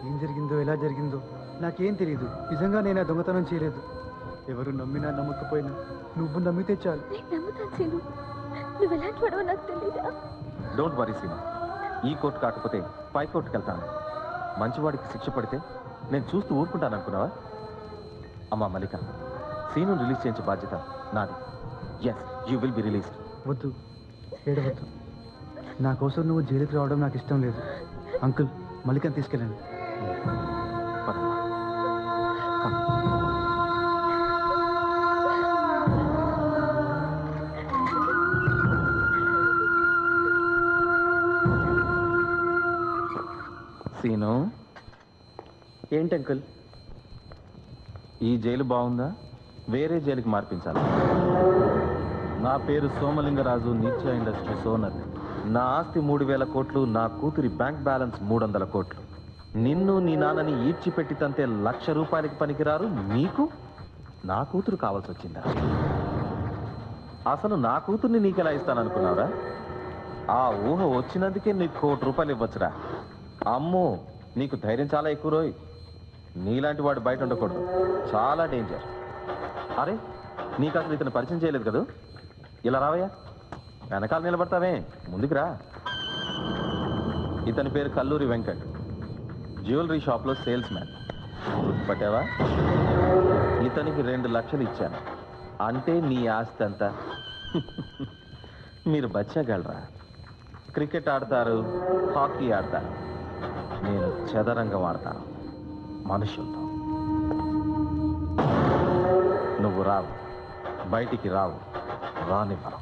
ఏం జరిగిందో ఎలా జరిగిందో నాకేం తెలియదు. నిజంగా నేను ఆ దొంగతనం చేయలేదు. ఎవరు నమ్మినా నమ్మకపోయినా నువ్వు నమ్మితే చాలు. Don't worry Seenu. ఈ కోర్టు కాకపోతే పై కోర్టుకి వెళ్తాను. మంచివాడికి శిక్ష పడితే నేను చూస్తూ ఊరుకుంటాను అనుకున్నావా? అమ్మా మల్లిక, సీను రిలీజ్ చేయించే బాధ్యత నాది. Yes, you will be released. వద్దు, ఏడవద్దు. నా కోసం నువ్వు జైలుకి రావడం నాకు ఇష్టం లేదు. అంకుల్, మల్లికని తీసుకెళ్ళండి. సీను, ఏంటి అంకుల్? ఈ జైలు బాగుందా? వేరే జైలుకి మార్పించాలి. నా పేరు సోమలింగరాజు, నిత్య ఇండస్ట్రీస్ ఓనర్. నా ఆస్తి 3000 కోట్లు, నా కూతురి బ్యాంక్ బ్యాలెన్స్ 300 కోట్లు. నిన్ను నీ నాన్నని ఈడ్చిపెట్టి తంతే 1,00,000 రూపాయలకి పనికిరారు నీకు నా కూతురు కావాల్సి వచ్చిందా? అసలు నా కూతుర్ని నీకెలా ఇస్తాననుకున్నావురా? ఆ ఊహ వచ్చినందుకే నీకు 1 కోటి రూపాయలు ఇవ్వచ్చురా. అమ్మో, నీకు ధైర్యం చాలా ఎక్కువ రోయ్. నీలాంటి వాడు బయట ఉండకూడదు, చాలా డేంజర్. అరే, నీకు అసలు ఇతను పరిచయం చేయలేదు కదా? ఇలా రావయ్యా, వెనకాల నిలబడతావే, ముందుకు రా. ఇతని పేరు కల్లూరి వెంకట్, జ్యువెలరీ షాప్లో సేల్స్ మ్యాన్. గుర్తుపట్టావా? ఇతనికి 2 లక్షలు ఇచ్చాను అంటే నీ ఆస్తి అంతా. మీరు బచ్చగలరా? క్రికెట్ ఆడతారు, హాకీ ఆడతారు, నేను చదరంగం ఆడతాను మనుషులతో. నువ్వు రావు, బయటికి రావు, రానివ్వను.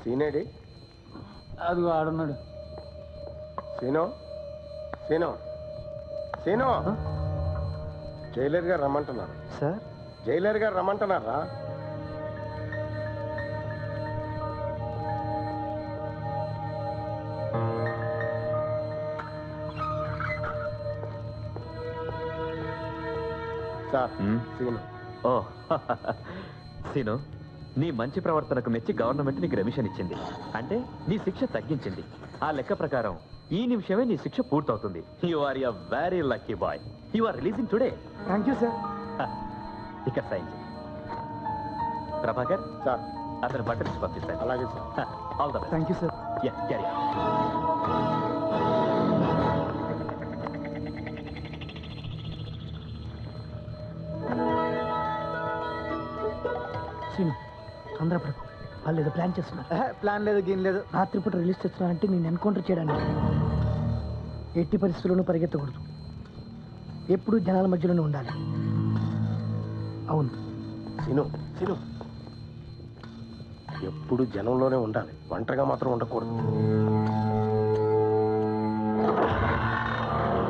సీనేడి? అదిగో ఆడున్నాడు. సీనో, సీనో, సీనో, జైలర్ గారు రమ్మంటున్నారు. సార్, జైలర్ గారు రమ్మంటున్నారా? సార్, సీను. ఓ సీను, నీ మంచి ప్రవర్తనకు మెచ్చి గవర్నమెంట్ నీకు రెమిషన్ ఇచ్చింది. అంటే నీ శిక్ష తగ్గించింది. ఆ లెక్క ప్రకారం ఈ నిమిషమే నీ శిక్ష పూర్తవుతుంది. You are a very lucky boy. You are releasing today. Thank you sir. ఇక సైన్ చేయి. ప్రభాకర్ సార్, అతను బట్టలు పంపిస్తాను. అలాగే sir. All the best. Thank you sir. Carry. తొందరపడకు, వాళ్ళు ఏదో ప్లాన్ చేస్తున్నారు. ప్లాన్ లేదు, గీన్ లేదు. రాత్రిపూట రిలీజ్ చేస్తున్నా అంటే నేను ఎన్కౌంటర్ చేయడానికి. ఎట్టి పరిస్థితుల్లోనూ పరిగెత్తకూడదు, ఎప్పుడూ జనాల మధ్యలోనే ఉండాలి. అవును సీను, సీను, ఎప్పుడు జనంలోనే ఉండాలి, ఒంటరిగా మాత్రం ఉండకూడదు.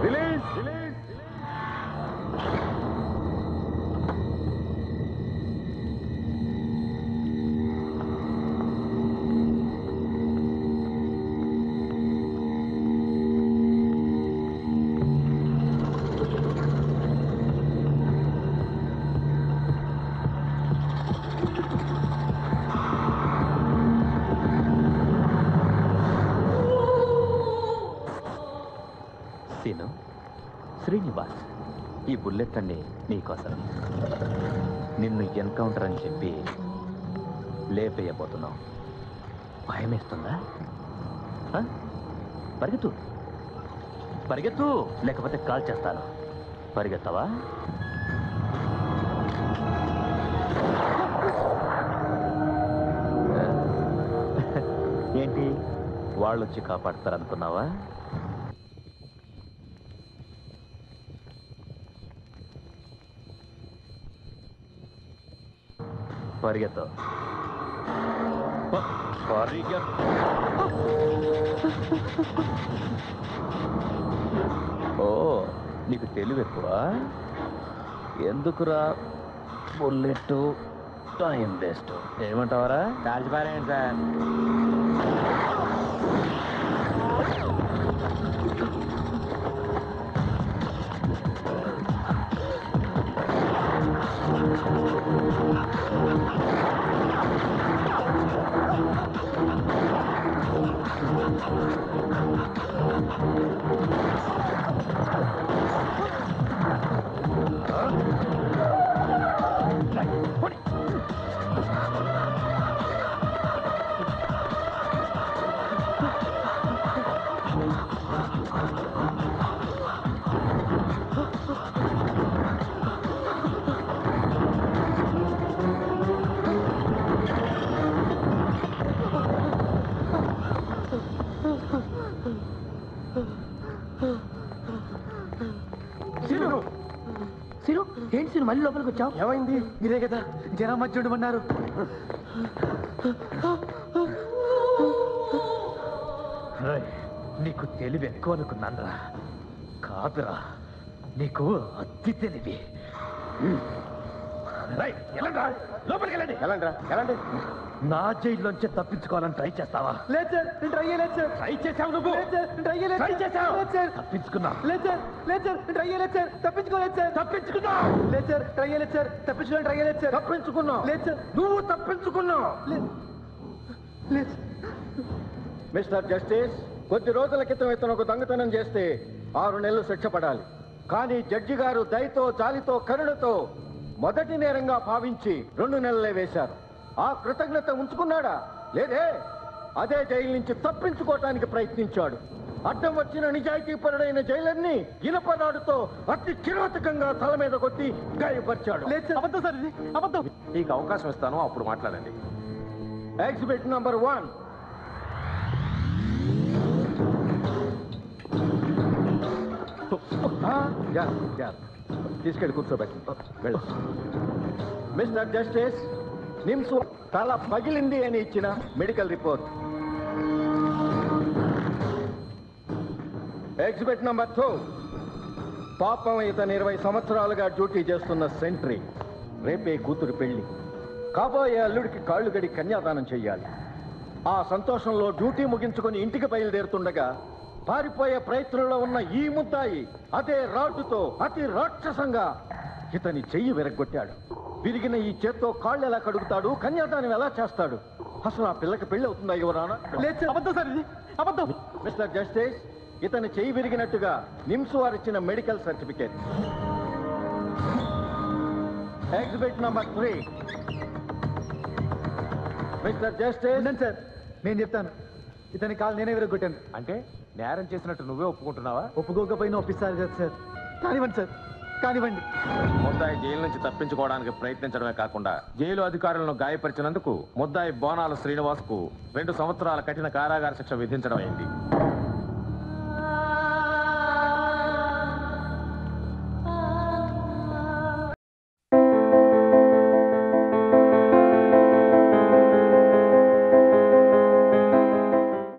Release, release. శ్రీనివాస్, ఈ బుల్లెట్ అన్ని నీకోసం. నిన్ను ఎన్కౌంటర్ అని చెప్పి లేపేయబోతున్నావు. భయమేస్తుందా? పరిగెత్తు, పరిగెత్తు, లేకపోతే కాల్ చేస్తాను. పరిగెత్తవా? ఏంటి, వాళ్ళొచ్చి కాపాడతారనుకున్నావా? పరిగెత్తు, పరిగెత్తు. ఓ, నీకు తెలివి ఎక్కువ. ఎందుకురా బుల్లెట్, టైం వేస్ట్. ఏమంటావరా? కాల్చిపారేంటి సార్? సీను ఏంటి సీను మళ్ళీ లోపలికి వచ్చావు? ఏమైంది? మీరే కదా జనం మధ్య ఉండమన్నారు. నీకు తెలివి ఎక్కువ అనుకున్నానరా, కాదురా, నీకు అతి తెలివి. లోపలికి వెళ్ళండి. ఎలాంటి నా జైల్లోంచి తప్పించుకోవాలని ట్రై చేస్తావా? లేదు సార్, నేను ట్రై చేయలేదు సార్. ట్రై చేసావు నువ్వు. లేదు సార్, నేను ట్రై చేయలేదు. ట్రై చేసావు. లేదు సార్. తప్పించుకున్నా. లేదు సార్, లేదు సార్, నేను ట్రై చేయలేదు సార్. తప్పించుకోలేదు సార్. తప్పించుకున్నావు. లేదు సార్, ట్రై చేయలేదు సార్. తప్పించుకోవడం ట్రై చేయలేదు సార్. తప్పించుకున్నావు. లేదు సార్. నువ్వు తప్పించుకున్నావు. లేదు లేదు. మిస్టర్ జస్టిస్, కొద్ది రోజుల క్రితం ఇతను ఒక దొంగతనం చేస్తే 6 నెలలు శిక్ష పడాలి. కానీ జడ్జి గారు దయతో, జాలితో, కరుణతో మొదటి నేరంగా భావించి 2 నెలలే వేశారు. ఆ కృతజ్ఞత ఉంచుకున్నాడా? లేదే. అదే జైలు నుంచి తప్పించుకోవటానికి ప్రయత్నించాడు. అడ్డం వచ్చిన నిజాయితీపరుడైన జైలర్ని ఇనపరాడుతో అతి కిరాతకంగా తల మీద కొట్టి గాయపరిచాడు. లేదు సార్, అబద్ధం సార్, ఇది అబద్ధం. నీకు అవకాశం ఇస్తాను, అప్పుడు మాట్లాడండి. Exhibit number 1. తీసుకెళ్ళి కూర్చోబెట్టి వెళ్ళు. మిస్టర్ జస్టిస్, నిమ్స్ తల పగిలింది అని ఇచ్చిన మెడికల్ రిపోర్ట్. Exhibit number 2. పాపం ఇతను 20 సంవత్సరాలుగా డ్యూటీ చేస్తున్న సెంట్రీ. రేపే కూతురు పెళ్లి. కాబోయే అల్లుడికి కాళ్ళు గడి కన్యాదానం చెయ్యాలి. ఆ సంతోషంలో డ్యూటీ ముగించుకొని ఇంటికి బయలుదేరుతుండగా పారిపోయే ప్రయత్నంలో ఉన్న ఈ ముద్దాయి అదే రాడ్డుతో అతి రాక్షసంగా ఇతని చెయ్యి విరగ్గొట్టాడు. విరిగిన ఈ చేత్తో కాళ్ళు ఎలా కడుగుతాడు? కన్యాదానం ఎలా చేస్తాడు? అసలు ఆ పిల్లకి పెళ్లి అవుతుందా యువరానా? లేదు సార్, అబద్ధం సార్, ఇది అబద్ధం. మిస్టర్ జస్టిస్, ఇతని చెయ్యి విరిగినట్టుగా నిమ్స్ వారు ఇచ్చిన medical certificate. Exhibit number 3. Mister justice, ఉండండి సార్, నేను చెప్తాను. ఇతని కాలు నేనే విరగొట్టాను. అంటే నేరం చేసినట్టు నువ్వే ఒప్పుకుంటున్నావా? ఒప్పుకోకపోయినా ఒప్పిస్తారు కదా సార్. కానివ్వండి సార్, కానివ్వండి. ముద్దాయి జైలు నుంచి తప్పించుకోవడానికి ప్రయత్నించడమే కాకుండా జైలు అధికారులను గాయపరిచినందుకు ముద్దాయి బోనాల శ్రీనివాస్ కు 2 సంవత్సరాల కఠిన కారాగార శిక్ష విధించడం అయింది.